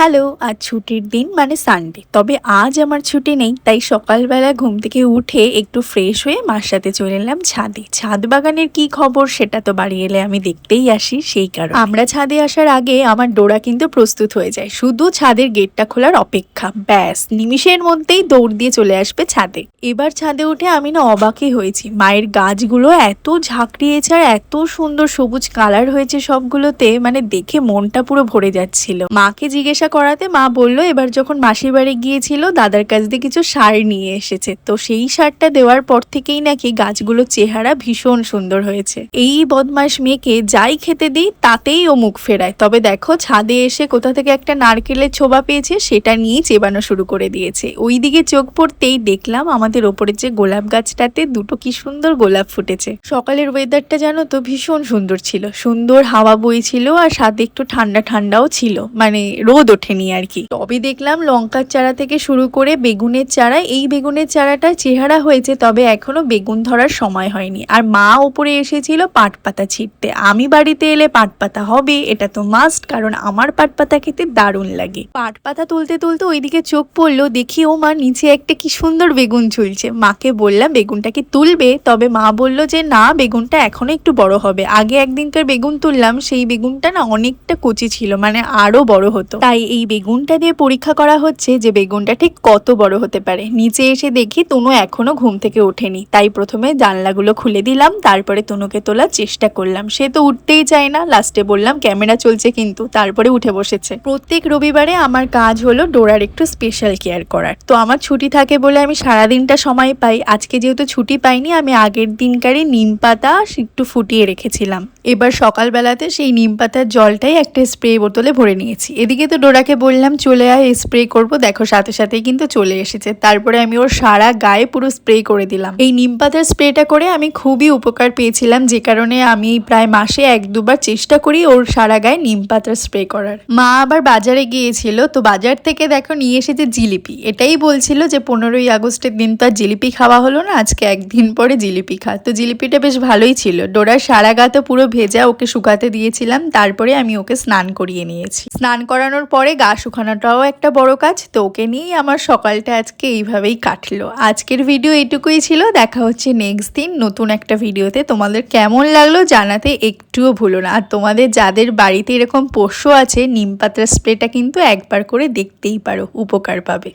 Hello, আজ ছুটির দিন মানে সানডে। তবে আজ আমার ছুটি নেই, তাই সকালবেলা ঘুম থেকে উঠে একটু ফ্রেশ হয়ে মার সাথে চলে এলাম ছাদে। ছাদ বাগানের কি খবর সেটা তো বাড়ি এলে আমি দেখতেই আসি, সেই কারণে আমরা ছাদে আসার আগে আমার ডোরা কিন্তু প্রস্তুত হয়ে যায়, শুধু ছাদের গেটটা খোলার অপেক্ষা। ব্যাস নিমিষের মধ্যেই দৌড় দিয়ে চলে আসবে ছাদে। এবার ছাদে উঠে আমি না অবাকই হয়েছি, মায়ের গাছগুলো এত ঝাঁকড়িয়েছে আর এত সুন্দর সবুজ কালার হয়েছে সবগুলোতে, মানে দেখে মনটা পুরো ভরে যাচ্ছিল। মাকে জিজ্ঞাসা করাতে মা বলল এবার যখন মাসির বাড়ি গিয়েছিল দাদার কাছ দিয়ে কিছু সার নিয়ে এসেছে, তো সেই সারটা দেওয়ার পর থেকেই নাকি গাছগুলোর চেহারা ভীষণ সুন্দর হয়েছে। এই বদমাস মেয়েকে যাই খেতে দিই তাতেই ও মুখ ফেরায়। তবে দেখো ছাদে এসে কোথা থেকে একটা নারকেলের ছোবা পেয়েছে, সেটা নিয়ে চেবানো শুরু করে দিয়েছে। ওই দিকে চোখ পড়তেই দেখলাম আমাদের ওপরের যে গোলাপ গাছটাতে দুটো কি সুন্দর গোলাপ ফুটেছে। সকালের ওয়েদারটা জানো তো ভীষণ সুন্দর ছিল, সুন্দর হাওয়া বইছিল আর সাথে একটু ঠান্ডা ঠান্ডাও ছিল, মানে রোদ ওঠেনি আর কি। তবে দেখলাম লঙ্কার চারা থেকে শুরু করে বেগুনের চারা, এই বেগুনের চারাটার চেহারা হয়েছে, তবে এখনো বেগুন ধরার সময় হয়নি। আর মা ওপরে এসেছিল পাট পাতা ছিঁড়তে। আমি বাড়িতে এলে পাট পাতা হবে, এটা তো মাস্ট, কারণ আমার পাট পাতা খেতে দারুণ লাগে। পাট পাতা তুলতে তুলতে ওইদিকে চোখ পড়লো, দেখি ও মা নিচে একটা কি সুন্দর বেগুন ঝুলছে। মাকে বললাম বেগুনটা কি তুলবে, তবে মা বলল যে না, বেগুনটা এখনো একটু বড় হবে। আগে একদিনকার বেগুন তুললাম, সেই বেগুনটা না অনেকটা কচি ছিল, মানে আরো বড় হতো। তাই এই বেগুনটা দিয়ে পরীক্ষা করা হচ্ছে যে বেগুনটা ঠিক কত বড় হতে পারে। নিচে এসে দেখি তনু এখনো ঘুম থেকে ওঠেনি, তাই প্রথমে জানলাগুলো খুলে দিলাম, তারপরে তনুকে তোলার চেষ্টা করলাম। সে তো উঠতেই চায় না, লাস্টে বললাম ক্যামেরা চলছে কিন্তু, তারপরে উঠে বসেছে। প্রত্যেক রবিবারে আমার কাজ হলো ডোরার একটু স্পেশাল কেয়ার করার। তো আমার ছুটি থাকে বলে আমি সারাদিনটা সময় পাই। আজকে যেহেতু ছুটি পাইনি, আমি আগের দিনকারই নিম পাতা একটু ফুটিয়ে রেখেছিলাম। এবার সকালবেলাতে সেই নিম পাতার জলটাই একটা স্প্রে বোতলে ভরে নিয়েছি। এদিকে তো ডোরাকে বললাম চলে আয় স্প্রে করব, দেখো সাথে সাথেই কিন্তু চলে এসেছে। তারপরে আমি ওর সারা গায়ে পুরো স্প্রে করে দিলাম। এই নিম পাতার স্প্রেটা করে আমি খুবই উপকার পেয়েছিলাম, যে কারণে আমি প্রায় মাসে 1-2 বার চেষ্টা করি ওর সারা গায়ে নিম পাতার স্প্রে করার। মা আবার বাজারে গিয়েছিল, তো বাজার থেকে দেখো নিয়ে এসেছে জিলিপি। এটাই বলছিল যে 15ই আগস্টের দিন তো আর জিলিপি খাওয়া হলো না, আজকে একদিন পরে জিলিপি খা। তো জিলিপিটা বেশ ভালোই ছিল। ডোরার সারা গা তো পুরো ভেজা, ওকে শুকাতে দিয়েছিলাম, তারপরে আমি ওকে স্নান করিয়ে নিয়েছি। স্নান করানোর পরে গা শুকানোটাও একটা বড় কাজ, তো ওকে নিয়েই আমার সকালটা আজকে এইভাবেই কাটলো। আজকের ভিডিও এইটুকুই ছিল, দেখা হচ্ছে নেক্সট দিন নতুন একটা ভিডিওতে। তোমাদের কেমন লাগলো জানাতে একটুও ভুলো না। আর তোমাদের যাদের বাড়িতে এরকম পোষ্য আছে, নিম পাতার স্প্রেটা কিন্তু একবার করে দেখতেই পারো, উপকার পাবে।